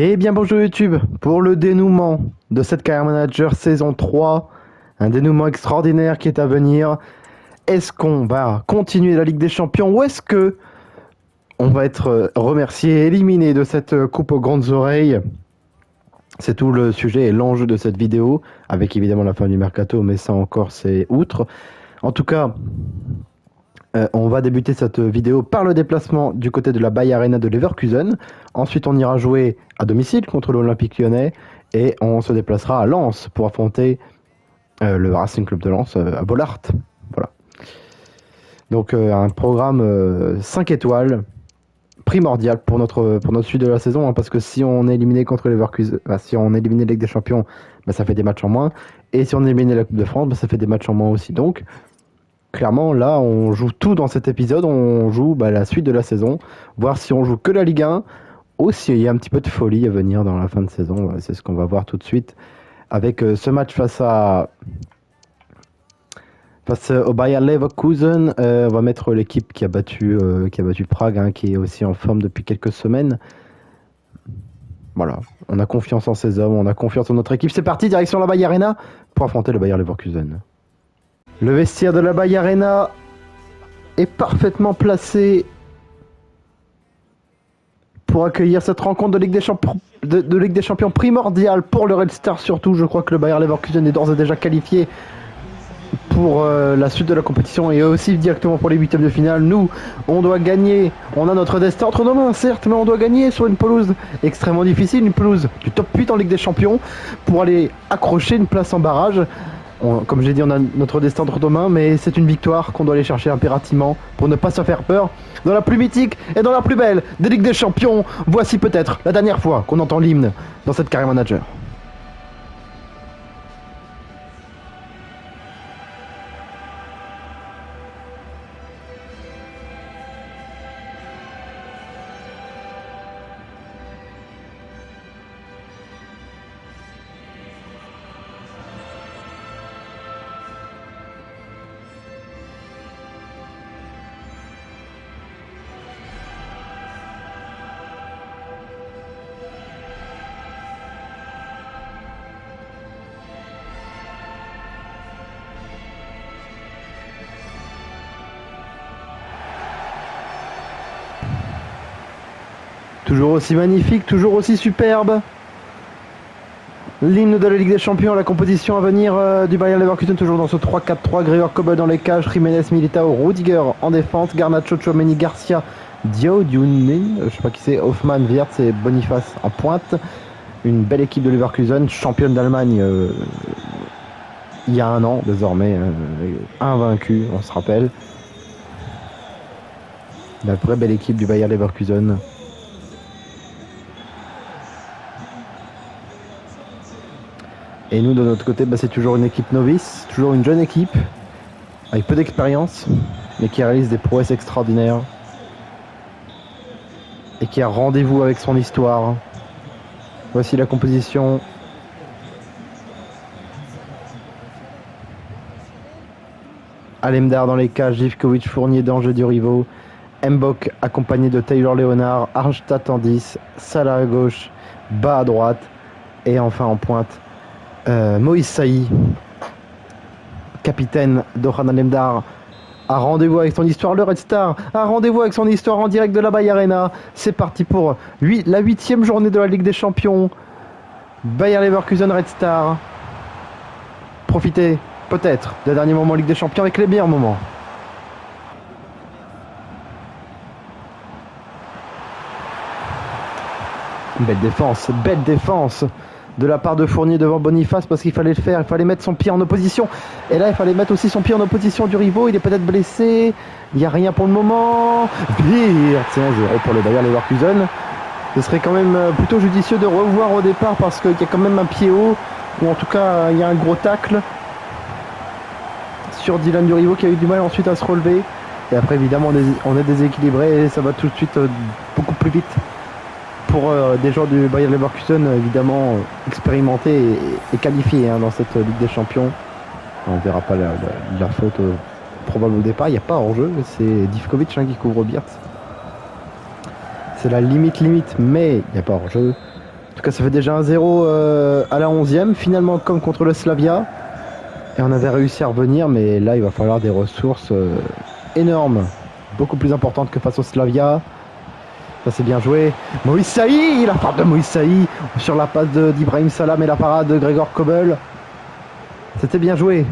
Eh bien bonjour YouTube, pour le dénouement de cette Career Manager saison 3, un dénouement extraordinaire qui est à venir. Est-ce qu'on va continuer la Ligue des Champions ou est-ce que on va être remercié et éliminé de cette coupe aux grandes oreilles? C'est tout le sujet et l'enjeu de cette vidéo, avec évidemment la fin du mercato, mais ça encore c'est outre. En tout cas, on va débuter cette vidéo par le déplacement du côté de la Bayer Arena de Leverkusen. Ensuite, on ira jouer à domicile contre l'Olympique Lyonnais et on se déplacera à Lens pour affronter le Racing Club de Lens à Bollaert. Voilà. Donc un programme 5 étoiles primordial pour notre suite de la saison, hein, parce que si on est éliminé contre Leverkusen, si on est éliminé la Ligue des Champions, ça fait des matchs en moins, et si on est éliminé la Coupe de France, ça fait des matchs en moins aussi. Donc clairement, là, on joue tout dans cet épisode. On joue la suite de la saison, voir si on joue que la Ligue 1 ou s'il y a un petit peu de folie à venir dans la fin de saison. C'est ce qu'on va voir tout de suite avec ce match face au Bayer Leverkusen. On va mettre l'équipe qui a battu Prague, hein, qui est aussi en forme depuis quelques semaines. Voilà, on a confiance en ces hommes, on a confiance en notre équipe. C'est parti, direction la Bayer Arena pour affronter le Bayer Leverkusen. Le vestiaire de la Bayer Arena est parfaitement placé pour accueillir cette rencontre de Ligue des Champions, de Ligue des Champions primordiale pour le Red Star surtout. Je crois que le Bayer Leverkusen est d'ores et déjà qualifié pour la suite de la compétition et aussi directement pour les huitièmes de finale. Nous, on doit gagner, on a notre destin entre nos mains certes, mais on doit gagner sur une pelouse extrêmement difficile, une pelouse du top 8 en Ligue des Champions pour aller accrocher une place en barrage. Comme j'ai dit, on a notre destin entre nos mains, mais c'est une victoire qu'on doit aller chercher impérativement pour ne pas se faire peur. Dans la plus mythique et dans la plus belle des Ligues des Champions, voici peut-être la dernière fois qu'on entend l'hymne dans cette Career Manager. Toujours aussi magnifique, toujours aussi superbe. L'hymne de la Ligue des Champions, la composition à venir du Bayer Leverkusen, toujours dans ce 3-4-3. Gregor Kobel dans les cages, Jiménez, Militao, Rudiger en défense, Garnacho, Tchouaméni, Garcia, Diaoudounen, je sais pas qui c'est, Hoffmann, Wirtz et Boniface en pointe. Une belle équipe de Leverkusen, championne d'Allemagne il y a un an désormais, invaincue, on se rappelle. La vraie belle équipe du Bayer Leverkusen. Et nous, de notre côté, c'est toujours une équipe novice, toujours une jeune équipe, avec peu d'expérience, mais qui réalise des prouesses extraordinaires. Et qui a rendez-vous avec son histoire. Voici la composition. Alemdar dans les cages, Živković, Fournier, Danger, Durivo, Mbok accompagné de Taylor Leonard, Arnstadt en 10, Salah à gauche, Bas à droite, et enfin en pointe, Moïse Saï, capitaine d'Orhan Alemdar, a rendez-vous avec son histoire. Le Red Star a rendez-vous avec son histoire en direct de la Bayer Arena. C'est parti pour la 8e journée de la Ligue des Champions. Bayer Leverkusen, Red Star. Profitez peut-être des derniers moments Ligue des Champions avec les meilleurs moments. Belle défense de la part de Fournier devant Boniface, parce qu'il fallait le faire, il fallait mettre son pied en opposition. Et là, il fallait mettre aussi son pied en opposition du Rivo. Il est peut-être blessé. Il n'y a rien pour le moment. Wirtz, c'est 1-0 pour le Bayer Leverkusen. Ce serait quand même plutôt judicieux de revoir au départ, parce qu'il y a quand même un pied haut, ou en tout cas, il y a un gros tacle sur Dylan Durivo qui a eu du mal ensuite à se relever. Et après, évidemment, on est déséquilibré et ça va tout de suite beaucoup plus vite. Pour des joueurs du Bayer Leverkusen, évidemment expérimentés et qualifiés dans cette Ligue des Champions. On ne verra pas la faute probable au départ. Il n'y a pas hors-jeu, c'est Živković qui couvre Wirtz. C'est la limite, mais il n'y a pas hors-jeu. tout cas, ça fait déjà 1-0 à la 11e, finalement comme contre le Slavia. Et on avait réussi à revenir, mais là, il va falloir des ressources énormes, beaucoup plus importantes que face au Slavia. Ça, c'est bien joué. Moïse Saï, la frappe de Moïse Saï sur la passe d'Ibrahim Salam et la parade de Gregor Kobel. C'était bien joué.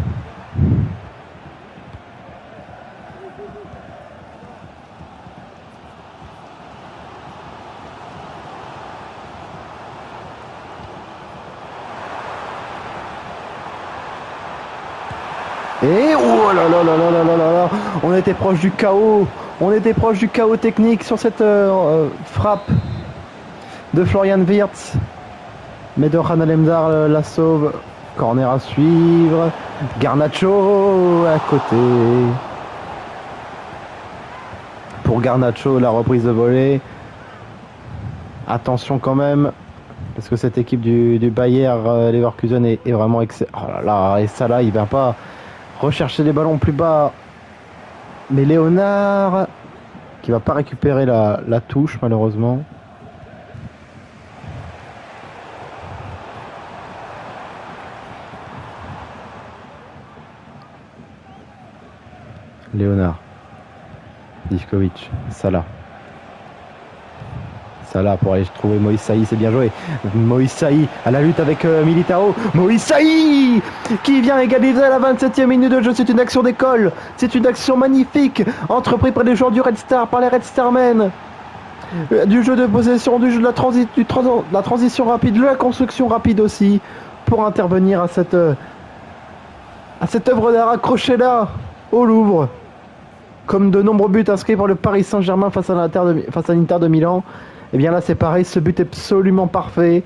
Et oh là là là là là là là là, on était proche du chaos. On était proche du chaos technique sur cette frappe de Florian Wirtz. Mais de Lemdar la sauve. Corner à suivre. Garnacho à côté. Pour Garnacho, la reprise de volée. Attention quand même. Parce que cette équipe du Bayer Leverkusen est vraiment excellente. Oh là là, et ça là, il vient pas rechercher les ballons plus bas. Mais Léonard qui va pas récupérer la touche malheureusement. Léonard, Divkovic, Salah. Salah pour aller trouver Moïse Saï, c'est bien joué. Moïse Saï à la lutte avec Militao. Moïse Saï qui vient égaliser à la 27e minute de jeu. C'est une action d'école. C'est une action magnifique entreprise par les joueurs du Red Star, par les Red Starmen. Du jeu de possession, du jeu de la transition rapide, de la construction rapide aussi pour intervenir à cette œuvre d'art accrochée là au Louvre. Comme de nombreux buts inscrits par le Paris Saint-Germain face à l'Inter de Milan. Et bien là c'est pareil, ce but est absolument parfait.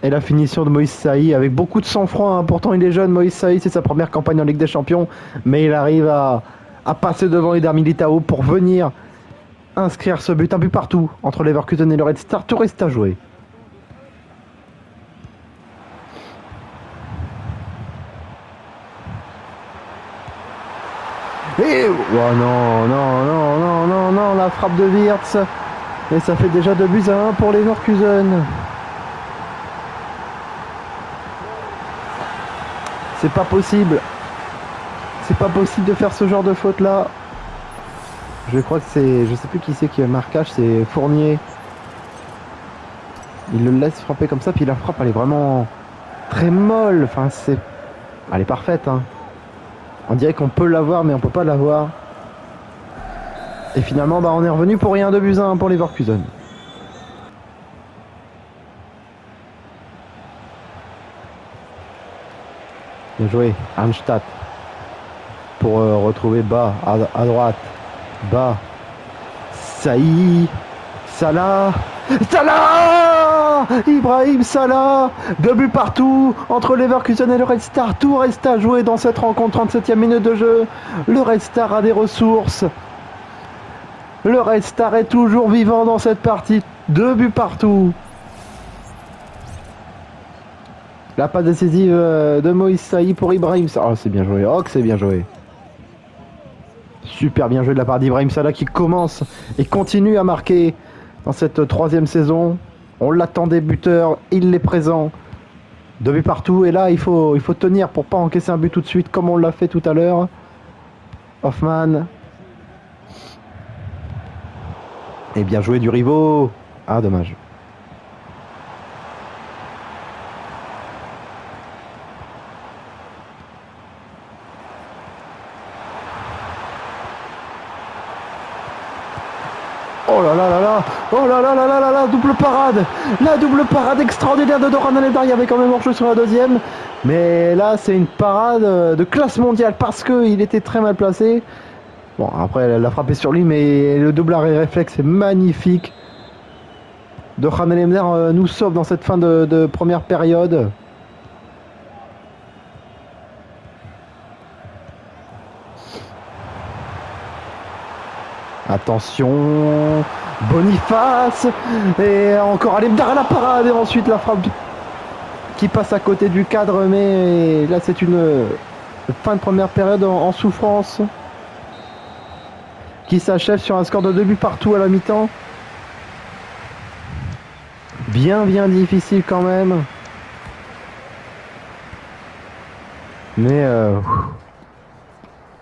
Et la finition de Moïse Saï avec beaucoup de sang-froid, hein. Pourtant il est jeune, Moïse Saï, c'est sa première campagne en Ligue des Champions. Mais il arrive à passer devant Eder Militao pour venir inscrire ce but. Un but partout entre Leverkusen et le Red Star, tout reste à jouer. Et oh non, non, non, non, non, non, la frappe de Wirtz. Et ça fait déjà 2-1 pour les Leverkusen. C'est pas possible. C'est pas possible de faire ce genre de faute là. Je crois que c'est... Je sais plus qui c'est qui a le marquage, c'est Fournier. Il le laisse frapper comme ça, puis la frappe elle est vraiment très molle. Enfin c'est... Elle est parfaite hein. On dirait qu'on peut l'avoir, mais on peut pas l'avoir. Et finalement, on est revenu pour rien, 2-1 pour les Leverkusen. Bien joué, Arnstadt. Pour retrouver Bas à droite. Bas. Saï. Salah. Salah, Ibrahim Salah. 2 buts partout entre Leverkusen et le Red Star. Tout reste à jouer dans cette rencontre, 37e minute de jeu. Le Red Star a des ressources. Le Red Star est toujours vivant dans cette partie. 2 buts partout. La passe décisive de Moïse Saï pour Ibrahim Salah. Oh, c'est bien joué. Oh, que c'est bien joué. Super bien joué de la part d'Ibrahim Salah qui commence et continue à marquer dans cette 3e saison. On l'attendait buteur, il est présent. 2 buts partout et là il faut tenir pour pas encaisser un but tout de suite comme on l'a fait tout à l'heure. Hoffman. Et bien joué du Rivaux. Ah dommage. Oh là là là là. Oh là là là là là là. Double parade. La double parade extraordinaire de Doran Alendar. Il y avait quand même hors-jeu sur la 2e. Mais là c'est une parade de classe mondiale parce qu'il était très mal placé. Bon après elle a frappé sur lui mais le double arrêt réflexe est magnifique. Doran Alendar nous sauve dans cette fin de première période. Attention, Boniface et encore Alemdar à la parade et ensuite la frappe qui passe à côté du cadre, mais là c'est une fin de première période en souffrance qui s'achève sur un score de 2 buts partout à la mi-temps. bien difficile quand même. Mais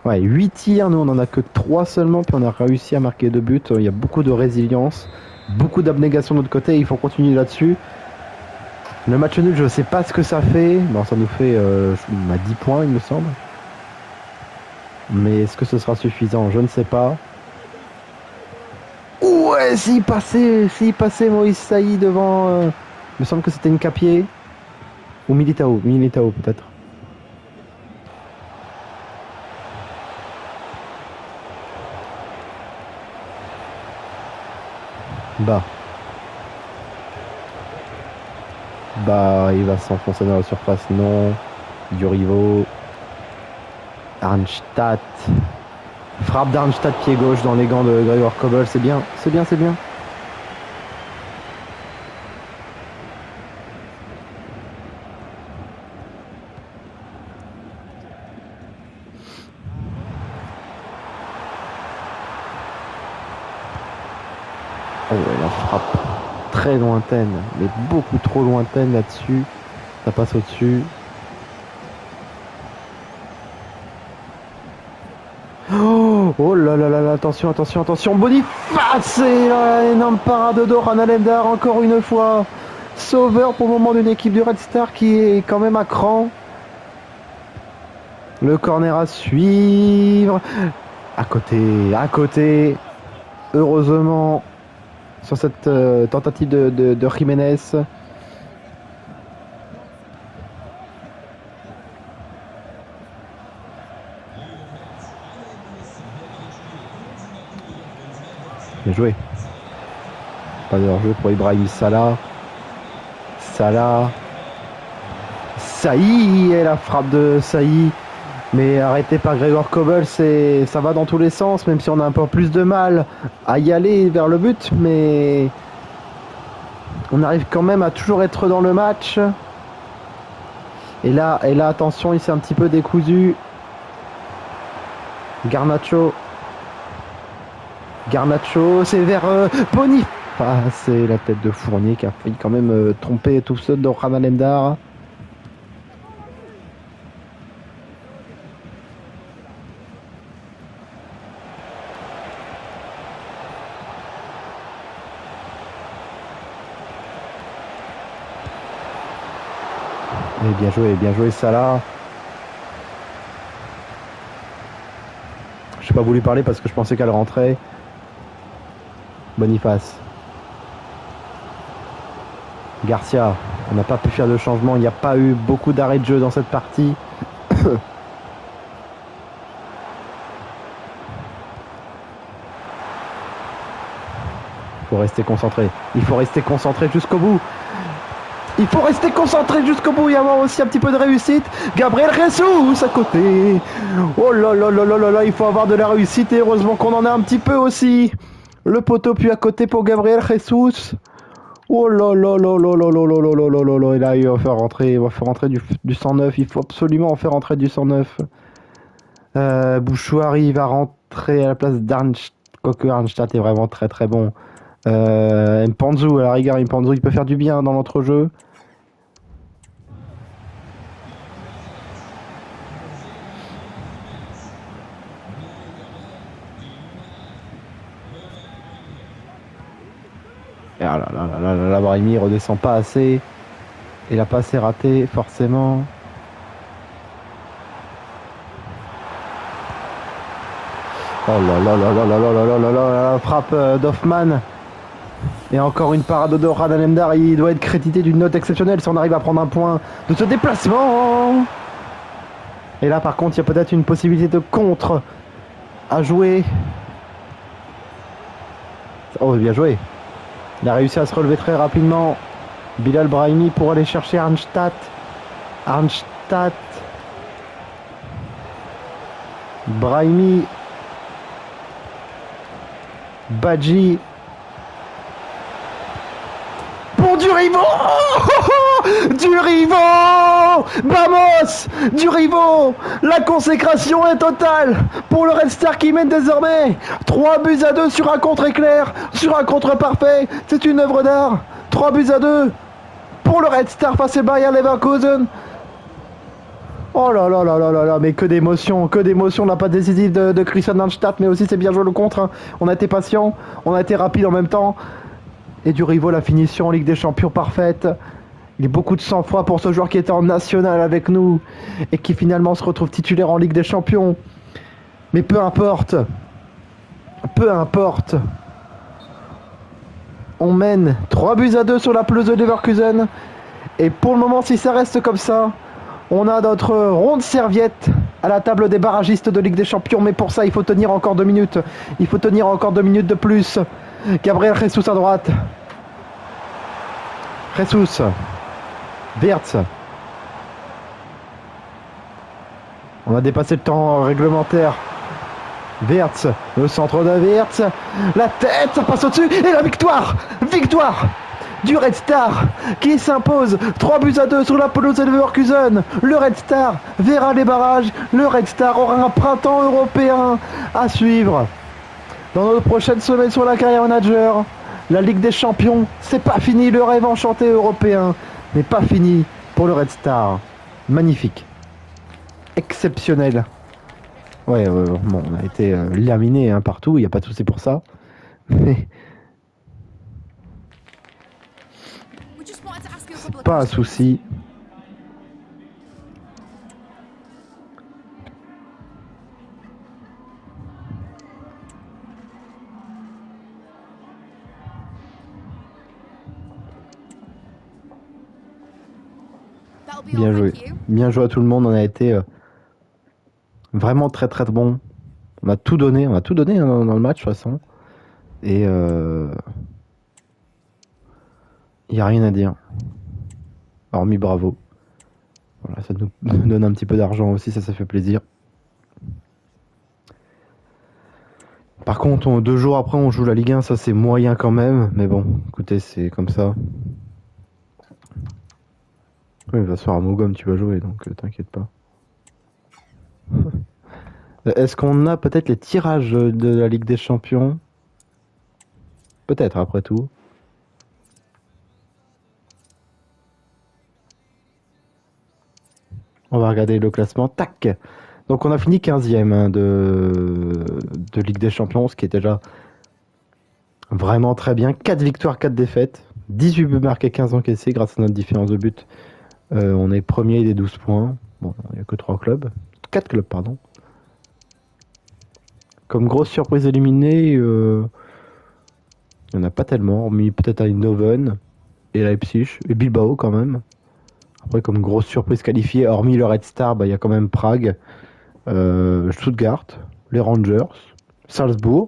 ouais, 8 tirs, nous on en a que 3 seulement, puis on a réussi à marquer 2 buts. Il y a beaucoup de résilience, beaucoup d'abnégation de notre côté, il faut continuer là-dessus. Le match nul, je sais pas ce que ça fait. Bon, ça nous fait 10 points, il me semble. Mais est-ce que ce sera suffisant? Je ne sais pas. Ouais, s'il passait Moïse Saï devant... il me semble que c'était une capier. Ou Militao peut-être. Bah, il va s'enfoncer dans la surface, non. Durivo. Arnstadt. Frappe d'Arnstadt, pied gauche dans les gants de Gregor Kobel, c'est bien. Oh, et la frappe très lointaine, mais beaucoup trop lointaine là-dessus. Ça passe au-dessus. Oh là là là là, attention, Boniface, et là, énorme parade de Doran Alemdar encore une fois. Sauveur pour le moment d'une équipe du Red Star qui est quand même à cran. Le corner à suivre. À côté. Heureusement, sur cette tentative de Jiménez. Bien joué. Pas de hors-jeu pour Ibrahim Salah. Saï, et la frappe de Saï. Mais arrêté par Gregor Kobel, ça va dans tous les sens, même si on a un peu plus de mal à y aller vers le but. Mais on arrive quand même à toujours être dans le match. Et là attention, il s'est un petit peu décousu. Garnacho, c'est vers Boniface. C'est la tête de Fournier qui a failli quand même tromper tout seul dans Doran Alemdar. Et bien joué Salah. Je n'ai pas voulu parler parce que je pensais qu'elle rentrait. Boniface. Garcia. On n'a pas pu faire de changement. Il n'y a pas eu beaucoup d'arrêts de jeu dans cette partie. Il faut rester concentré jusqu'au bout. Il y a aussi un petit peu de réussite. Gabriel Jesus à côté. Oh là là là là là là, il faut avoir de la réussite et heureusement qu'on en a un petit peu aussi. Le poteau puis à côté pour Gabriel Jesus. Oh là là là là là là là là là là là. Et là il va faire rentrer du 109. Il faut absolument en faire rentrer du 109. Bouchouari va rentrer à la place d'Arnstadt. Quoique Arnstadt est vraiment très très bon. Mpanzu, à la rigueur, il peut faire du bien dans l'entrejeu. Et là, Brahimi redescend pas assez. Et la passe est ratée, forcément. Oh là là là là là là là là là, la frappe d'Hoffmann. Et encore une parade de Doran Alemdar. Il doit être crédité d'une note exceptionnelle si on arrive à prendre un point de ce déplacement. Et là, par contre, il y a peut-être une possibilité de contre à jouer. Oh, bien joué. Il a réussi à se relever très rapidement. Bilal Brahimi pour aller chercher Arnstadt. Brahimi. Badji. Pour Durivo. Vamos, Durivo. La consécration est totale pour le Red Star qui mène désormais 3-2 sur un contre éclair, sur un contre parfait. C'est une œuvre d'art. 3-2 pour le Red Star face à Bayer Leverkusen. Oh là là là là là là, mais que d'émotion, la passe décisive de Christian Darmstadt, mais aussi c'est bien joué le contre, hein. On a été patient, on a été rapide en même temps. Et du Rivo, la finition en Ligue des Champions parfaite. Il y a beaucoup de sang-froid pour ce joueur qui était en national avec nous et qui finalement se retrouve titulaire en Ligue des Champions. Mais peu importe, on mène 3-2 sur la pelouse de Leverkusen. Et pour le moment, si ça reste comme ça, on a notre ronde serviette à la table des barragistes de Ligue des Champions. Mais pour ça, il faut tenir encore 2 minutes. Il faut tenir encore 2 minutes de plus. Gabriel Jesus à droite. Jesus. Wirtz. On a dépassé le temps réglementaire. Wirtz, le centre de Wirtz. La tête, ça passe au-dessus. Et la victoire du Red Star qui s'impose 3-2 sur la pelouse de Leverkusen. Le Red Star verra les barrages. Le Red Star aura un printemps européen à suivre. Dans notre prochaine semaine sur la carrière manager, la Ligue des Champions, c'est pas fini. Le rêve enchanté européen n'est pas fini pour le Red Star. Magnifique. Exceptionnel. Ouais, bon, on a été laminé hein, partout, il n'y a pas de souci pour ça. Mais c'est pas un souci. Bien joué. Bien joué à tout le monde, on a été vraiment très très bon. On a tout donné hein, dans le match de toute façon. Et il n'y a rien à dire. Hormis bravo. Voilà, ça nous donne un petit peu d'argent aussi, ça fait plaisir. Par contre, 2 jours après, on joue la Ligue 1, ça c'est moyen quand même. Mais bon, écoutez, c'est comme ça. Oui, il va se faire un Mogom, tu vas jouer, donc t'inquiète pas. Est-ce qu'on a peut-être les tirages de la Ligue des Champions? Peut-être, après tout. On va regarder le classement. Tac! Donc on a fini 15e hein, de Ligue des Champions, ce qui est déjà vraiment très bien. 4 victoires, 4 défaites. 18 buts marqués, 15 encaissés grâce à notre différence de but. On est premier des 12 points. Bon, il n'y a que 3 clubs. 4 clubs, pardon. Comme grosse surprise éliminée, il n'y en a pas tellement, hormis peut-être à Eindhoven et Leipzig, et Bilbao quand même. Après, comme grosse surprise qualifiée, hormis le Red Star, il y a quand même Prague, Stuttgart, les Rangers, Salzbourg,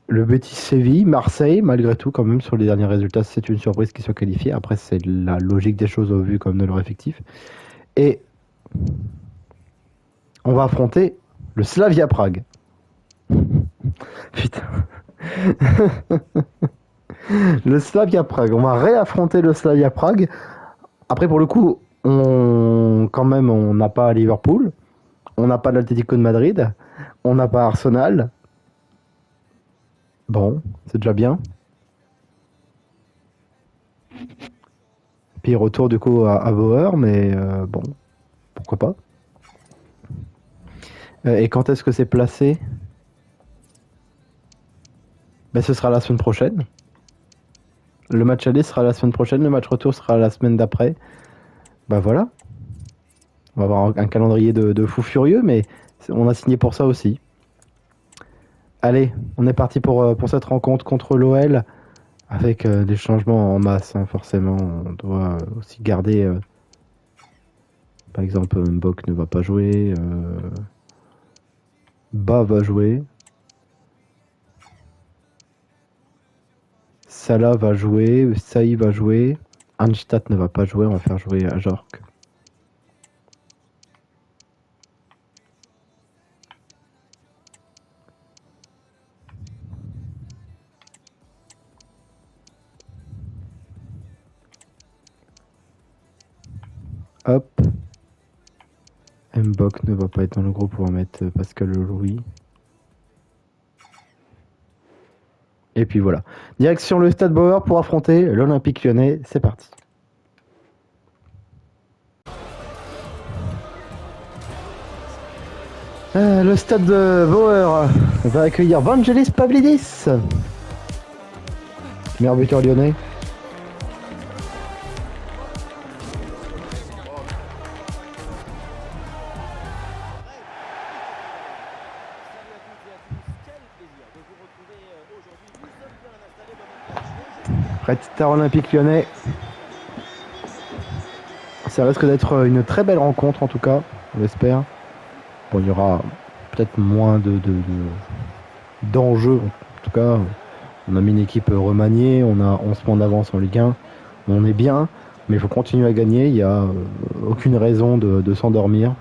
le Betis Séville, Marseille, malgré tout, quand même, sur les derniers résultats, c'est une surprise qu'ils soient qualifiés. Après, c'est la logique des choses au vu comme de leur effectif. Et on va affronter le Slavia Prague. Putain. Le Slavia Prague. On va réaffronter le Slavia Prague. Après, pour le coup, on n'a pas Liverpool. On n'a pas l'Atlético de Madrid. On n'a pas Arsenal. Bon, c'est déjà bien. Puis retour du coup à Bauer, mais bon, pourquoi pas. Et quand est-ce que c'est placé? Ce sera la semaine prochaine. Le match aller sera la semaine prochaine, le match retour sera la semaine d'après. Voilà. On va avoir un calendrier de fou furieux, mais on a signé pour ça aussi. Allez, on est parti pour cette rencontre contre l'OL, avec des changements en masse, hein, forcément. On doit aussi garder... par exemple, Mbok ne va pas jouer. Ba va jouer. Salah va jouer. Saï va jouer. Anstadt ne va pas jouer. On va faire jouer Ajorc. Hop. Mbok ne va pas être dans le groupe. On va mettre Pascal Louis. Et puis voilà. Direction le Stade Bauer pour affronter l'Olympique Lyonnais. C'est parti. Le Stade Bauer va accueillir Vangelis Pavlidis. Meilleur buteur lyonnais. Red Star Olympique Lyonnais. Ça risque d'être une très belle rencontre en tout cas, on l'espère. Bon, il y aura peut-être moins d'enjeux. En tout cas, on a mis une équipe remaniée, on a 11 points d'avance en Ligue 1. On est bien, mais il faut continuer à gagner. Il n'y a aucune raison de s'endormir.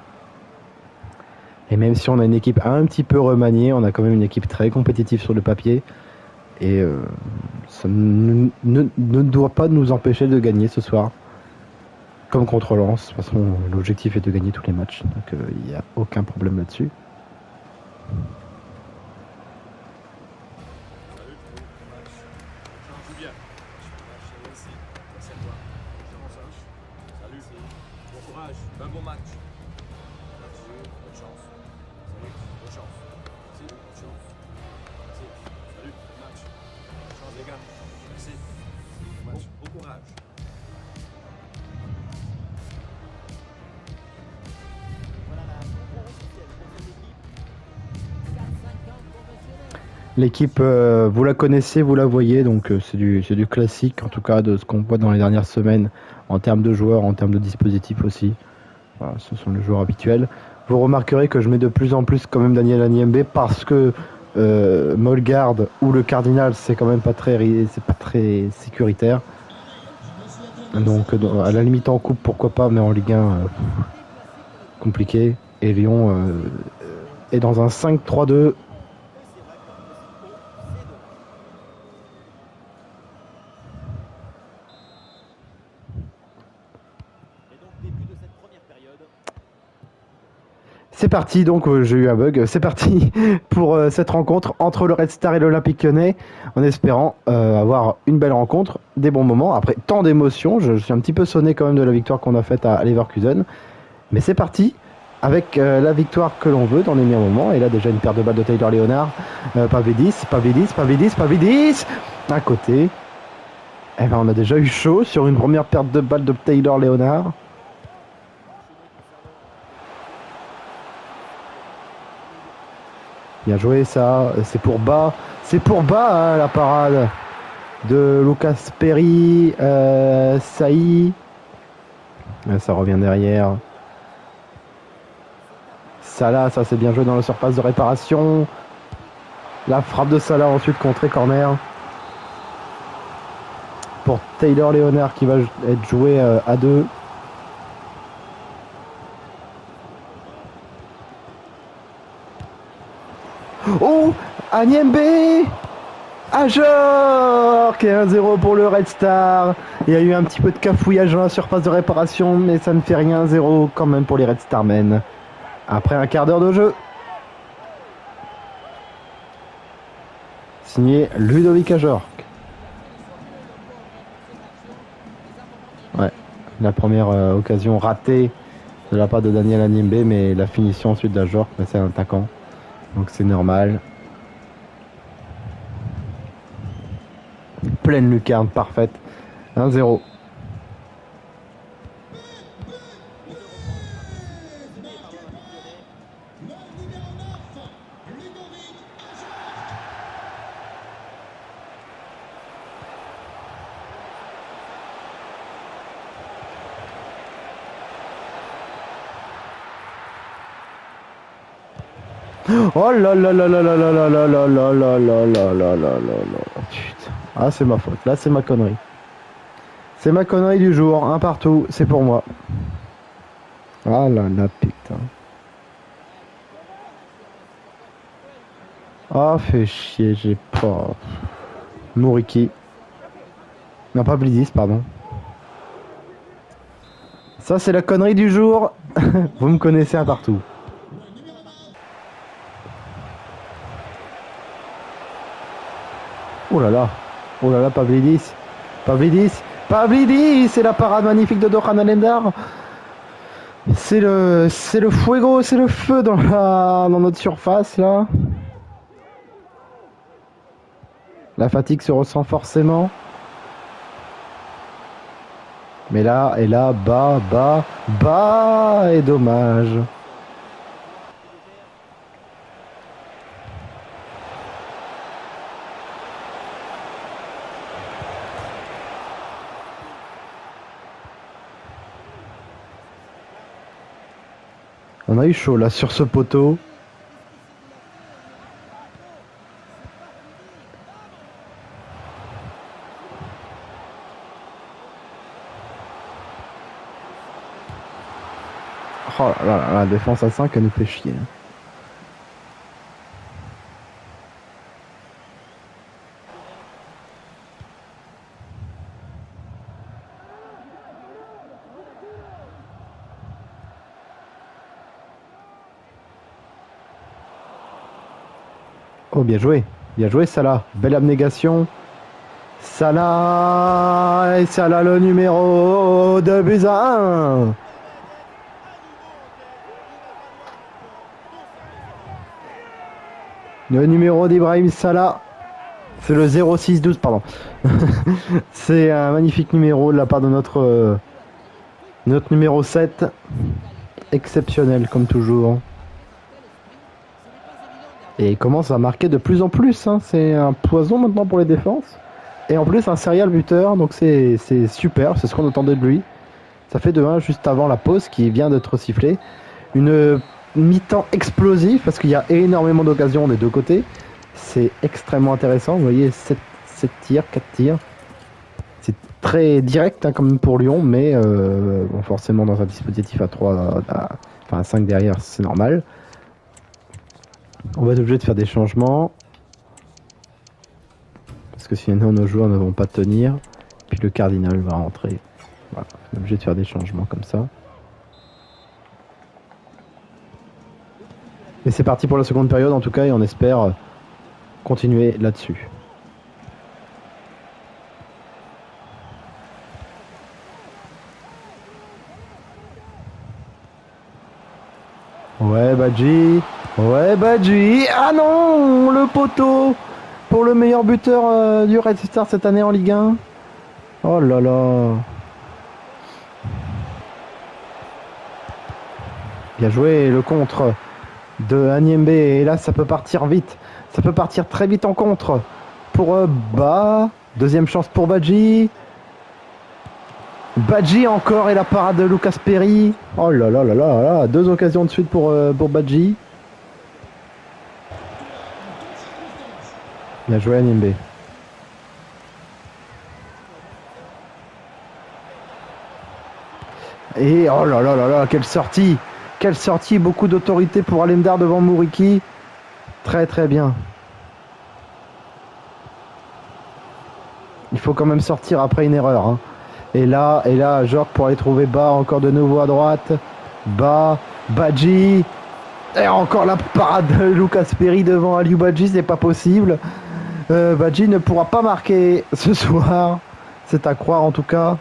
Et même si on a une équipe un petit peu remaniée, on a quand même une équipe très compétitive sur le papier. Et ça ne doit pas nous empêcher de gagner ce soir. Comme contre Lens. De toute façon, l'objectif est de gagner tous les matchs. Donc il n'y a aucun problème là-dessus. L'équipe, vous la connaissez, vous la voyez, donc c'est du classique, en tout cas de ce qu'on voit dans les dernières semaines, en termes de joueurs, en termes de dispositifs aussi. Voilà, ce sont les joueurs habituels. Vous remarquerez que je mets de plus en plus quand même Daniel Agnembe parce que Molgard ou le Cardinal, c'est quand même pas très sécuritaire. Donc à la limite en coupe, pourquoi pas, mais en Ligue 1, compliqué. Et Lyon est dans un 5-3-2. C'est parti, donc j'ai eu un bug. C'est parti pour cette rencontre entre le Red Star et l'Olympique Lyonnais, en espérant avoir une belle rencontre, des bons moments. Après tant d'émotions, je suis un petit peu sonné quand même de la victoire qu'on a faite à Leverkusen. Mais c'est parti avec la victoire que l'on veut dans les meilleurs moments. Et là déjà une paire de balles de Taylor Léonard. Pavlidis à côté. Eh ben, on a déjà eu chaud sur une première perte de balles de Taylor Léonard. Bien joué ça, c'est pour bas, hein, la parade de Lucas Perry, Saï. Ça revient derrière. Salah, ça c'est bien joué dans le surface de réparation. La frappe de Salah ensuite contrée corner. Pour Taylor Léonard qui va être joué à 2. Oh, Agnembe Ajorc et 1-0 pour le Red Star. Il y a eu un petit peu de cafouillage dans la surface de réparation, mais ça ne fait rien. 0 quand même pour les Red Starmen. Après un quart d'heure de jeu. Signé Ludovic Ajorc. Ouais, la première occasion ratée de la part de Daniel Agnembe, mais la finition ensuite d'Ajorc, c'est un attaquant. Donc c'est normal. Pleine lucarne parfaite. 1-0. Oh là là là là là là là là là là là là là là là là. Putain. Ah, c'est ma faute. Là, c'est ma connerie. C'est ma connerie du jour. Un partout. C'est pour moi. Ah là là, putain. Ah, fait chier. J'ai pas... Mouriki. Non, pas Blidis, pardon. Ça, c'est la connerie du jour. Vous me connaissez un partout. Oh là là. Oh là là, Pavlidis. Pavlidis. Pavlidis. C'est la parade magnifique de Dorhan Alemdar. C'est le fuego, c'est le feu dans notre surface là. La fatigue se ressent forcément. Mais là, et là, bas, et dommage. On a eu chaud là sur ce poteau. Oh là là, la défense à 5 elle nous fait chier. Oh, bien joué Salah, belle abnégation. Salah, et Salah le numéro 2 buts à 1. Le numéro d'Ibrahim Salah, c'est le 0612, pardon. C'est un magnifique numéro de la part de notre numéro 7. Exceptionnel comme toujours. Et il commence à marquer de plus en plus. Hein. C'est un poison maintenant pour les défenses. Et en plus un serial buteur, donc c'est super, c'est ce qu'on attendait de lui. Ça fait 2-1 juste avant la pause qui vient d'être sifflée. Une mi-temps explosif parce qu'il y a énormément d'occasions des deux côtés. C'est extrêmement intéressant. Vous voyez 7 tirs, 4 tirs. C'est très direct hein, comme pour Lyon, mais bon, forcément dans un dispositif à 3, enfin à 5 derrière, c'est normal. On va être obligé de faire des changements. Parce que sinon nos joueurs ne vont pas tenir. Puis le Cardinal va rentrer. Voilà, on est obligé de faire des changements comme ça. Et c'est parti pour la seconde période en tout cas et on espère continuer là-dessus. Ouais Badji. Ah non, le poteau pour le meilleur buteur du Red Star cette année en Ligue 1. Oh là là. Bien joué le contre de Anyembe. Et là ça peut partir vite. Ça peut partir très vite en contre pour Ba. Deuxième chance pour Badji. Badji encore et la parade de Lucas Perry. Oh là là là là là. Deux occasions de suite pour Badji. Bien joué Anyembe. Et oh là là là là, quelle sortie! Quelle sortie! Beaucoup d'autorité pour Alemdar devant Mouriki. Très très bien. Il faut quand même sortir après une erreur. Hein. Et là, Jorg pour aller trouver Ba encore de nouveau à droite. Ba, Badji. Et encore la parade de Lucas Perry devant Aliou Badji, c'est pas possible. Badji ne pourra pas marquer ce soir. C'est à croire en tout cas.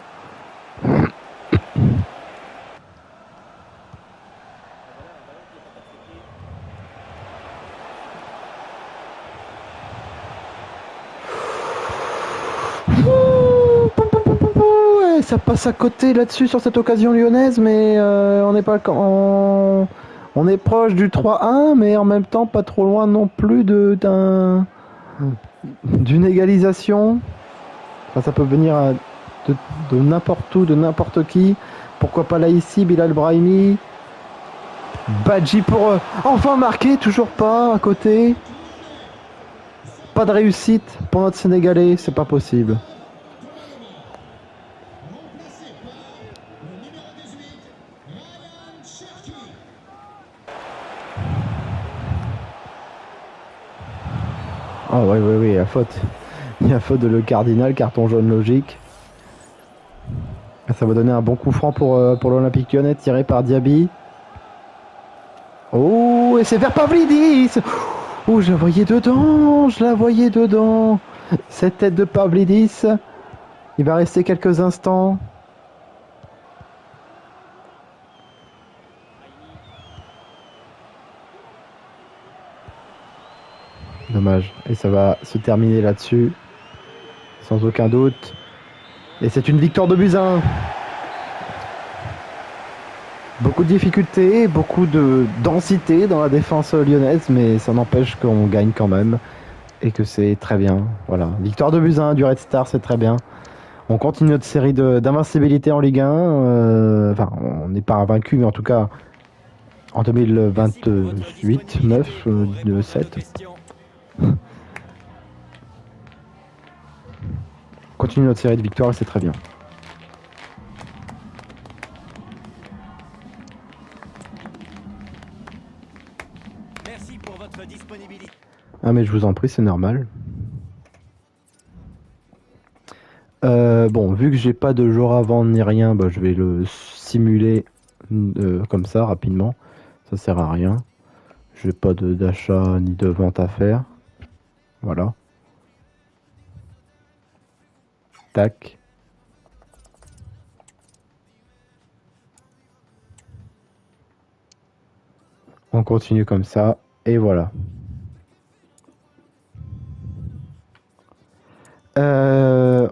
Ça passe à côté là-dessus sur cette occasion lyonnaise, mais on n'est pas on est proche du 3-1, mais en même temps pas trop loin non plus d'une égalisation. Enfin, ça peut venir de n'importe où, de n'importe qui. Pourquoi pas là ici, Bilal Brahimi. Badji pour enfin marquer, toujours pas à côté. Pas de réussite pour notre Sénégalais, c'est pas possible. Ah oui, il y a faute. Il y a faute de le Cardinal, carton jaune logique. Ça va donner un bon coup franc pour l'Olympique Lyonnais, tiré par Diaby. Oh, et c'est vers Pavlidis. Oh, je la voyais dedans. Cette tête de Pavlidis. Il va rester quelques instants. Dommage. Et ça va se terminer là-dessus. Sans aucun doute. Et c'est une victoire de Buzyn. Beaucoup de difficultés, beaucoup de densité dans la défense lyonnaise, mais ça n'empêche qu'on gagne quand même. Et que c'est très bien. Voilà. Victoire de Buzyn du Red Star, c'est très bien. On continue notre série d'invincibilité en Ligue 1. Enfin, on n'est pas invaincu, mais en tout cas, en 2028, 9, 7. Continue notre série de victoires et c'est très bien. Merci pour votre disponibilité. Ah mais je vous en prie, c'est normal. Bon, vu que j'ai pas de jour avant ni rien, bah, je vais le simuler comme ça rapidement. Ça sert à rien. J'ai pas d'achat ni de vente à faire. Voilà. Tac. On continue comme ça. Et voilà.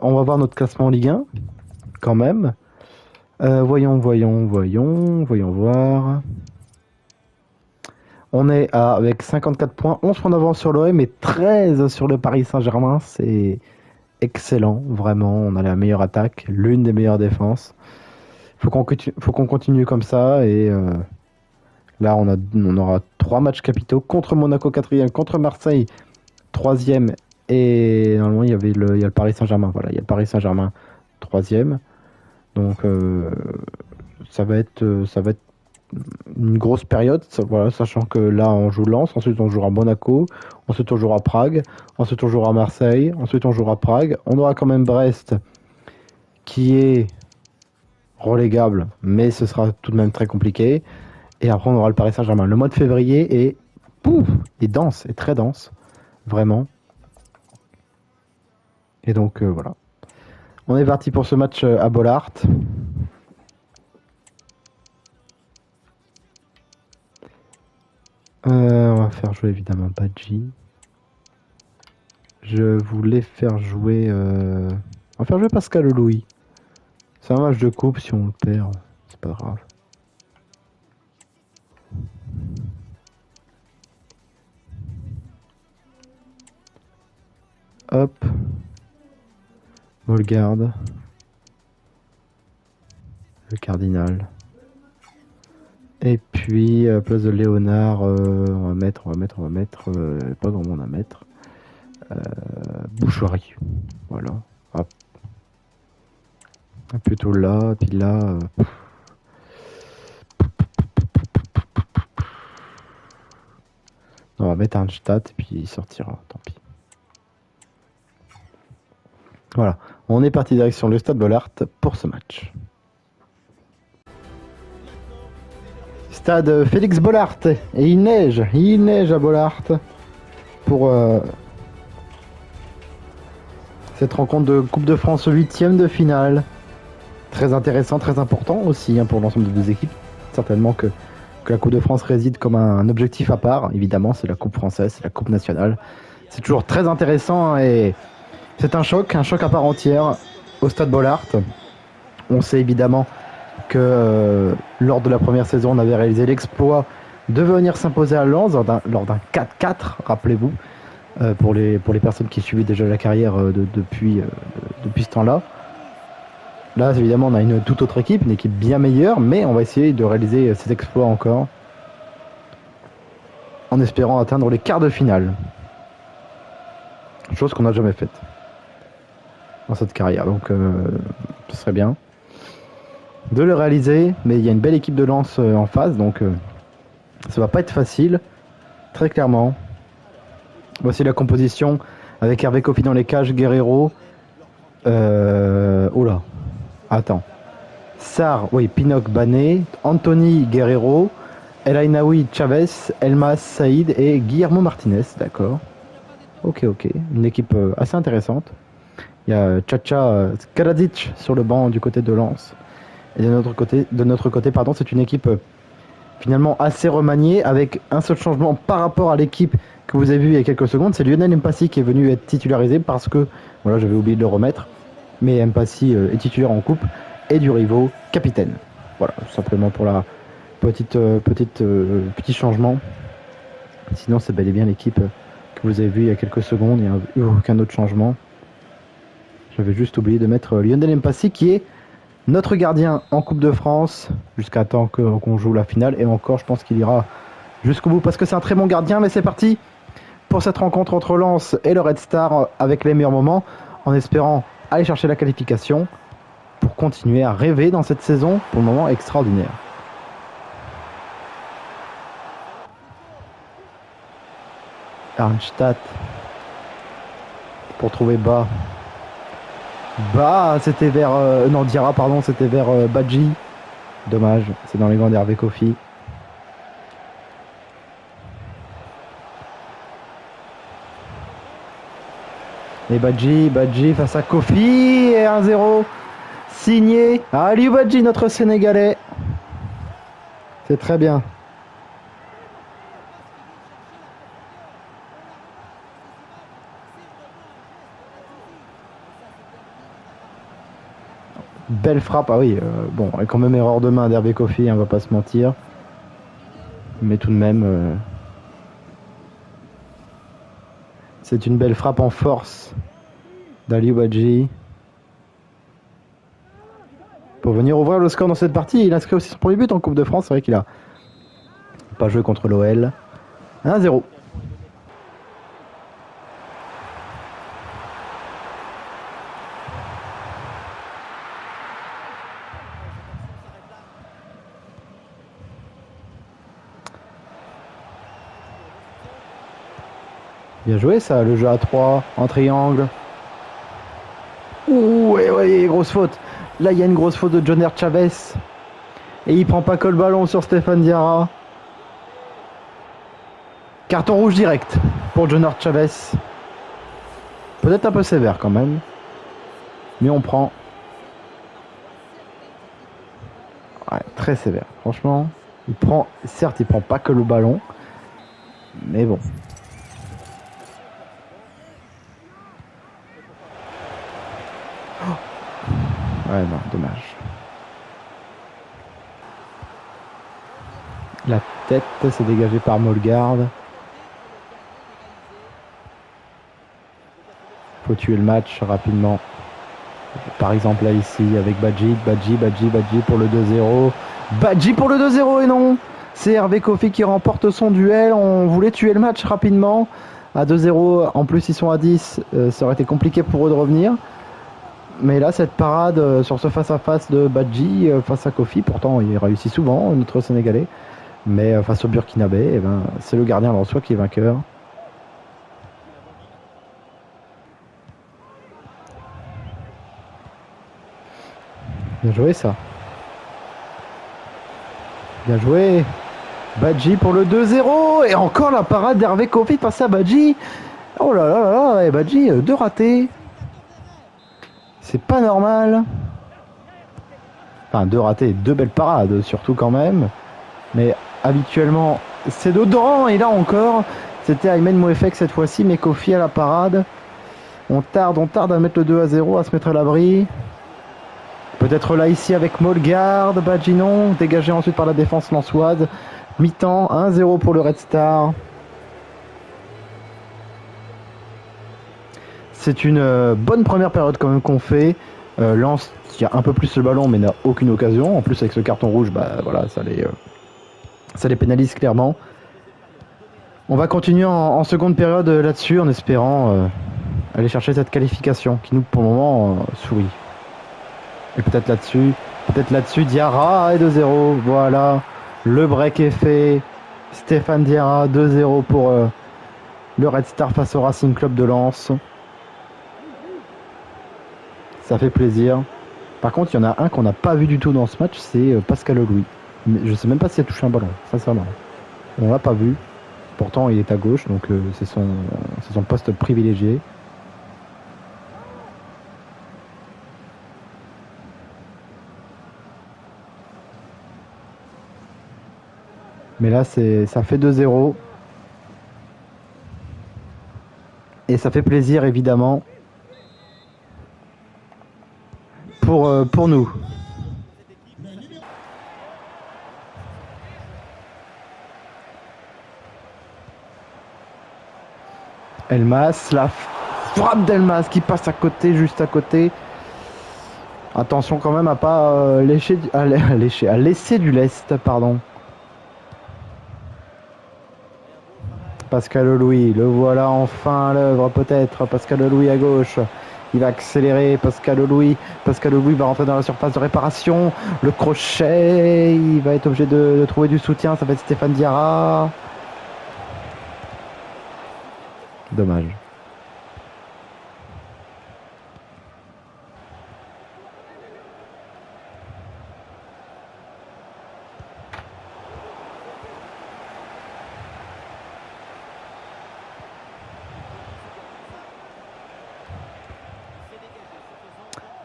On va voir notre classement Ligue 1. Quand même. Voyons voir. On est avec 54 points, 11 points d'avance sur l'OM et 13 sur le Paris Saint-Germain. C'est excellent, vraiment. On a la meilleure attaque, l'une des meilleures défenses. Faut qu'on continue comme ça. Et là, on aura 3 matchs capitaux contre Monaco 4e, contre Marseille 3e. Et normalement, il y a le Paris Saint-Germain. Voilà, il y a le Paris Saint-Germain 3e. Donc, ça va être une grosse période, voilà, sachant que là on joue Lens, ensuite on jouera Monaco, ensuite on jouera Prague, ensuite on jouera Marseille, ensuite on jouera Prague, on aura quand même Brest qui est relégable, mais ce sera tout de même très compliqué, et après on aura le Paris Saint-Germain. Le mois de février est dense, est très dense, vraiment. Et donc voilà. On est parti pour ce match à Bollaert. On va faire jouer évidemment Badji. Je voulais faire jouer... On va faire jouer Pascal Louis. C'est un match de coupe, si on le perd, c'est pas grave. Hop. Molgarde. Le cardinal. Et puis, place de Léonard, on va mettre, pas grand monde à mettre. Bouchoirie. Voilà. Hop. Plutôt là, puis là. On va mettre un stat, et puis il sortira, tant pis. Voilà. On est parti direction le stade Bollaert pour ce match. Stade Félix Bollaert. Et il neige à Bollaert pour cette rencontre de Coupe de France 8e de finale. Très intéressant, très important aussi pour l'ensemble des deux équipes. Certainement que la Coupe de France réside comme un objectif à part. Évidemment, c'est la Coupe française, c'est la Coupe nationale. C'est toujours très intéressant et c'est un choc à part entière au stade Bollaert. On sait évidemment que lors de la première saison, on avait réalisé l'exploit de venir s'imposer à Lens lors d'un 4-4, rappelez-vous, pour les personnes qui suivaient déjà la carrière depuis ce temps-là. Là, évidemment, on a une toute autre équipe, une équipe bien meilleure, mais on va essayer de réaliser ces exploits encore en espérant atteindre les quarts de finale. Chose qu'on n'a jamais faite dans cette carrière, donc ce serait bien de le réaliser, mais il y a une belle équipe de Lens en face, donc ça va pas être facile, très clairement. Voici la composition avec Hervé Kofi dans les cages, Guerrero, oula, attends, Sarr, oui, Pinnock, Bané, Anthony, Guerrero, El Ainaoui, Chavez, Elmas, Saïd et Guillermo Martinez, d'accord. Ok. Une équipe assez intéressante. Il y a Chacha Karadzic sur le banc du côté de Lens. Et de notre côté, pardon, c'est une équipe finalement assez remaniée avec un seul changement par rapport à l'équipe que vous avez vue il y a quelques secondes. C'est Lionel Mpassi qui est venu être titularisé parce que, voilà, j'avais oublié de le remettre. Mais Mpassi est titulaire en coupe et Durivo capitaine. Voilà, simplement pour la petit changement. Sinon, c'est bel et bien l'équipe que vous avez vue il y a quelques secondes. Il n'y a eu aucun autre changement. J'avais juste oublié de mettre Lionel Mpassi qui est notre gardien en Coupe de France jusqu'à temps qu'on joue la finale. Et encore, je pense qu'il ira jusqu'au bout parce que c'est un très bon gardien. Mais c'est parti pour cette rencontre entre Lens et le Red Star avec les meilleurs moments, en espérant aller chercher la qualification pour continuer à rêver dans cette saison pour le moment extraordinaire. Arnstadt pour trouver Bas. C'était vers non, Diarra, pardon, c'était vers Badji. Dommage, c'est dans les gants d'Hervé Kofi. Et Badji face à Kofi et 1-0 signé Aliou Badji, notre Sénégalais. C'est très bien. Belle frappe, ah oui, bon, et quand même erreur de main d'Hervé Kofi, on va pas se mentir. Mais tout de même, c'est une belle frappe en force d'Aliou Badji. Pour venir ouvrir le score dans cette partie, il inscrit aussi son premier but en Coupe de France, c'est vrai qu'il a pas joué contre l'OL. 1-0. Bien joué ça, le jeu à 3 en triangle. Ouh, ouais, grosse faute. Là, il y a une grosse faute de Joner Chavez. Et il prend pas que le ballon sur Stéphane Diarra. Carton rouge direct pour Joner Chavez. Peut-être un peu sévère quand même. Mais on prend. Ouais, très sévère. Franchement, certes, il prend pas que le ballon. Mais bon. Ouais, non, dommage. La tête s'est dégagée par Molgard. Faut tuer le match rapidement. Par exemple là ici avec Badji pour le 2-0. Badji pour le 2-0 et non. C'est Hervé Kofi qui remporte son duel. On voulait tuer le match rapidement. À 2-0, en plus ils sont à 10. Ça aurait été compliqué pour eux de revenir. Mais là, cette parade sur ce face-à-face de Badji face à Kofi, pourtant il réussit souvent, notre Sénégalais. Mais face au Burkinabé, eh ben, c'est le gardien lensois qui est vainqueur. Bien joué ça. Bien joué. Badji pour le 2-0. Et encore la parade d'Hervé Kofi face à Badji. Oh là là là là. Et Badji, 2 ratés. C'est pas normal. Enfin, 2 ratés, 2 belles parades, surtout quand même. Mais habituellement, c'est dedans. Et là encore, c'était Aymen Mouefek cette fois-ci, mais Kofi à la parade. On tarde à mettre le 2-0, à se mettre à l'abri. Peut-être là ici avec Molgard, Badji non, dégagé ensuite par la défense lensoise. Mi-temps, 1-0 pour le Red Star. C'est une bonne première période quand même qu'on fait. Lens qui a un peu plus le ballon mais n'a aucune occasion. En plus avec ce carton rouge, bah voilà, ça les pénalise clairement. On va continuer en seconde période là-dessus en espérant aller chercher cette qualification qui nous pour le moment sourit. Et peut-être là-dessus, Diarra et 2-0. Voilà, le break est fait. Stéphane Diarra, 2-0 pour le Red Star face au Racing Club de Lens. Ça fait plaisir. Par contre, il y en a un qu'on n'a pas vu du tout dans ce match, c'est Pascal Louis. Mais je sais même pas s'il a touché un ballon, sincèrement. On l'a pas vu. Pourtant, il est à gauche, donc c'est son poste privilégié. Mais là, ça fait 2-0. Et ça fait plaisir, évidemment, pour nous. Elmas, la frappe d'Elmas qui passe à côté, juste à côté. Attention quand même à pas à laisser du lest, pardon. Pascal Louis, le voilà enfin à l'œuvre peut-être. Pascal Louis à gauche. Il va accélérer. Pascal Louis va rentrer dans la surface de réparation. Le crochet. Il va être obligé de trouver du soutien. Ça va être Stéphane Diarra. Dommage.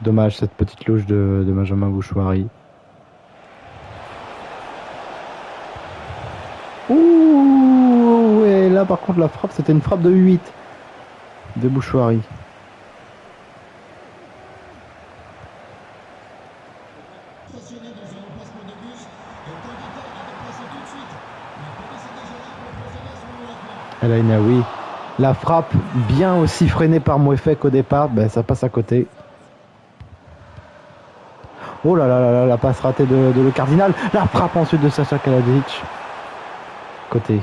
Dommage cette petite louche de Benjamin Bouchouari. Ouh, et là par contre la frappe, c'était une frappe de 8 de Bouchouari. El Ainaoui. La frappe bien aussi freinée par Mouefek au départ, ben, ça passe à côté. Oh là là là là, la passe ratée de Le Cardinal. La frappe ensuite de Sacha Kalajic. Côté.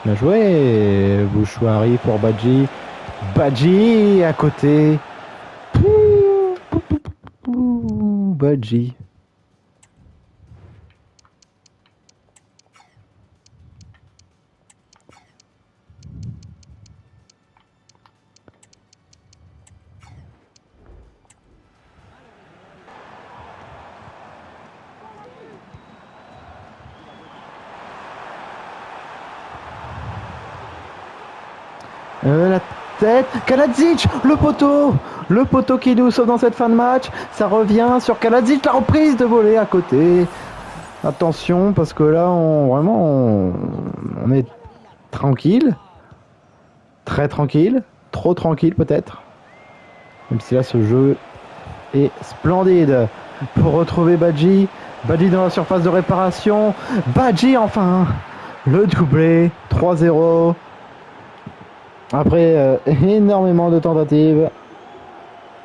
Bien joué. Bouchouari pour Badji. Badji à côté. Badji. La tête, Kalajic, le poteau qui nous sauve dans cette fin de match, ça revient sur Kalajic, la reprise de volée à côté. Attention parce que là on est tranquille, très tranquille, trop tranquille peut-être. Même si là ce jeu est splendide pour retrouver Badji dans la surface de réparation, Badji enfin, le doublé, 3-0. Après énormément de tentatives,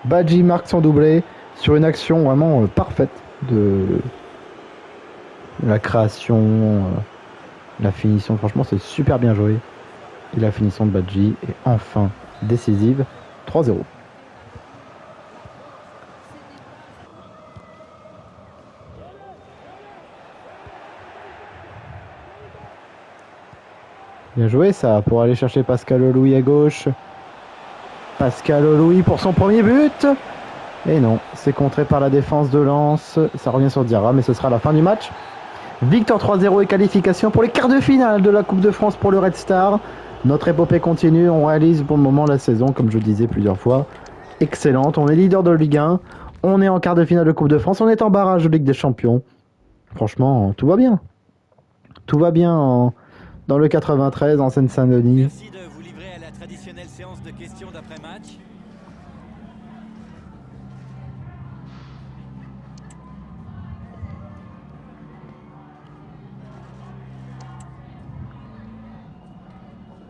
Badji marque son doublé sur une action vraiment parfaite de la création, la finition. Franchement, c'est super bien joué. Et la finition de Badji est enfin décisive. 3-0. Bien joué ça pour aller chercher Pascal Louis à gauche. Pascal Louis pour son premier but. Et non, c'est contré par la défense de Lens. Ça revient sur Diarra, mais ce sera la fin du match. Victoire 3-0 et qualification pour les quarts de finale de la Coupe de France pour le Red Star. Notre épopée continue. On réalise pour le moment la saison, comme je le disais plusieurs fois, excellente. On est leader de Ligue 1. On est en quart de finale de Coupe de France. On est en barrage de Ligue des Champions. Franchement, tout va bien. Tout va bien dans le 93 en Seine-Saint-Denis. Merci de vous livrer à la traditionnelle séance de questions d'après-match.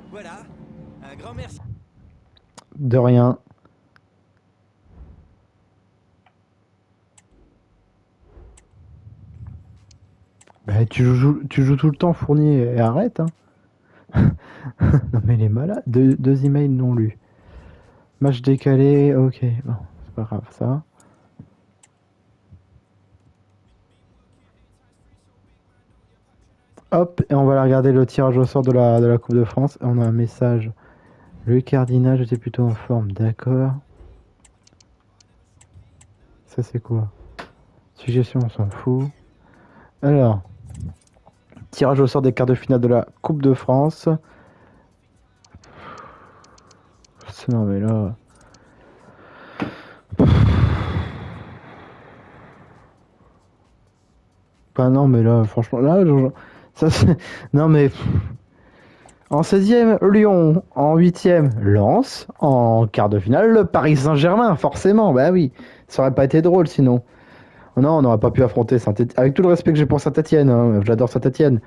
Voilà, un grand merci. De rien. Bah, tu joues tout le temps Fournier et arrête. Hein. Non mais il est malade. Deux emails non lus. Match décalé, ok. Bon, c'est pas grave ça. Hop, et on va aller regarder le tirage au sort de la Coupe de France. Et on a un message. Le Cardinal, j'étais plutôt en forme, d'accord. Ça c'est quoi? Suggestion, on s'en fout. Alors, tirage au sort des quarts de finale de la Coupe de France. Non mais là... Bah non mais là, franchement, là, ça c'est... Non mais... En 16e, Lyon. En 8e, Lens. En quart de finale, le Paris Saint-Germain, forcément. Bah oui, ça aurait pas été drôle sinon. Non, on n'aurait pas pu affronter Saint-Étienne. Avec tout le respect que j'ai pour Saint-Étienne, hein, j'adore Saint-Étienne.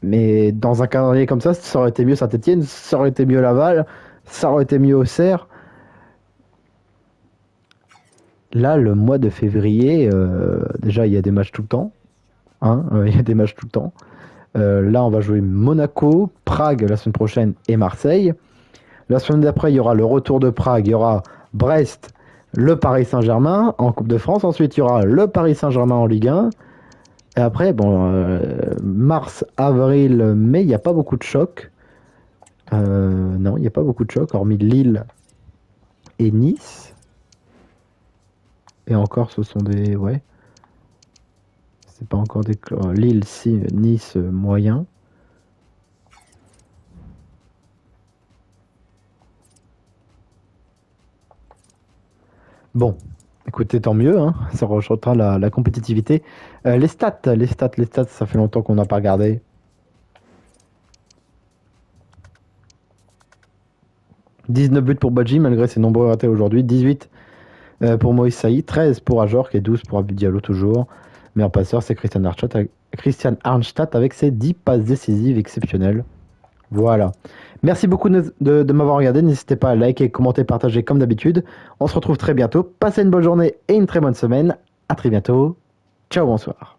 Mais dans un calendrier comme ça aurait été mieux Saint-Étienne, ça aurait été mieux Laval, ça aurait été mieux Auxerre. Là, le mois de février, déjà, il y a des matchs tout le temps. Hein, il y a des matchs tout le temps. Là, on va jouer Monaco, Prague la semaine prochaine et Marseille. La semaine d'après, il y aura le retour de Prague, il y aura Brest, le Paris Saint-Germain en Coupe de France. Ensuite, il y aura le Paris Saint-Germain en Ligue 1. Et après, bon, mars, avril, mai, il n'y a pas beaucoup de chocs. Non, il n'y a pas beaucoup de chocs, hormis Lille et Nice. Et encore, ce sont des... Ouais. C'est pas encore des... Lille, si, Nice, moyen. Bon, écoutez, tant mieux, hein. Ça rechantera la compétitivité. Les stats, ça fait longtemps qu'on n'a pas regardé. « 19 buts pour Badji, malgré ses nombreux ratés aujourd'hui. 18 pour Moïse Saï, 13 pour Ajorc et 12 pour Abdou Diallo toujours. Meilleur passeur, c'est Christian Arnstadt avec ses 10 passes décisives exceptionnelles. Voilà. Merci beaucoup de m'avoir regardé. N'hésitez pas à liker, commenter, partager comme d'habitude. On se retrouve très bientôt. Passez une bonne journée et une très bonne semaine. À très bientôt. Ciao, bonsoir.